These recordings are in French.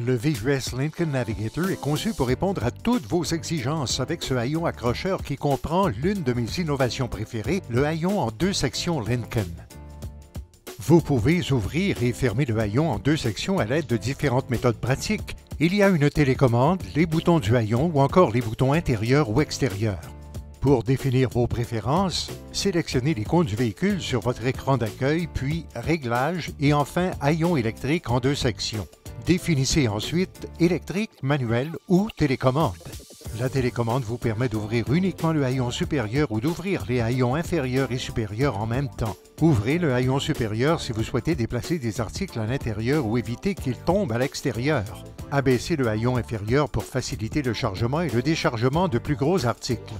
Le VUS Lincoln Navigator est conçu pour répondre à toutes vos exigences avec ce haillon accrocheur qui comprend l'une de mes innovations préférées, le haillon en 2 sections Lincoln. Vous pouvez ouvrir et fermer le haillon en 2 sections à l'aide de différentes méthodes pratiques. Il y a une télécommande, les boutons du haillon ou encore les boutons intérieurs ou extérieurs. Pour définir vos préférences, sélectionnez l'icône du véhicule sur votre écran d'accueil, puis Réglages et enfin Haillon électrique en 2 sections. Définissez ensuite électrique, manuel ou télécommande. La télécommande vous permet d'ouvrir uniquement le haillon supérieur ou d'ouvrir les haillons inférieurs et supérieurs en même temps. Ouvrez le haillon supérieur si vous souhaitez déplacer des articles à l'intérieur ou éviter qu'ils tombent à l'extérieur. Abaissez le haillon inférieur pour faciliter le chargement et le déchargement de plus gros articles.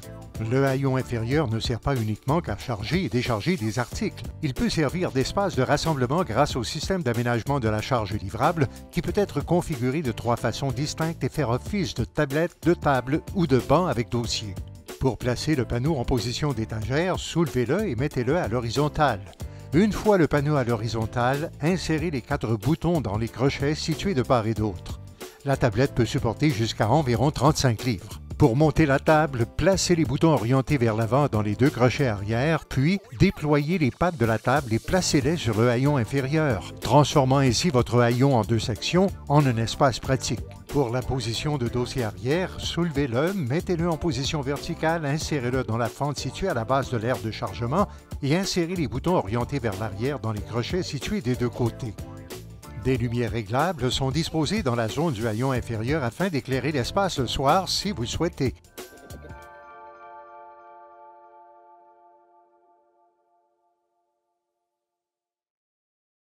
Le haillon inférieur ne sert pas uniquement qu'à charger et décharger des articles. Il peut servir d'espace de rassemblement grâce au système d'aménagement de la charge livrable qui peut être configuré de 3 façons distinctes et faire office de tablette, de table ou de banc avec dossier. Pour placer le panneau en position d'étagère, soulevez-le et mettez-le à l'horizontale. Une fois le panneau à l'horizontale, insérez les 4 boutons dans les crochets situés de part et d'autre. La tablette peut supporter jusqu'à environ 35 livres. Pour monter la table, placez les boutons orientés vers l'avant dans les 2 crochets arrière, puis déployez les pattes de la table et placez-les sur le haillon inférieur, transformant ainsi votre haillon en 2 sections en un espace pratique. Pour la position de dossier arrière, soulevez-le, mettez-le en position verticale, insérez-le dans la fente située à la base de l'aire de chargement et insérez les boutons orientés vers l'arrière dans les crochets situés des 2 côtés. Des lumières réglables sont disposées dans la zone du haillon inférieur afin d'éclairer l'espace le soir si vous le souhaitez.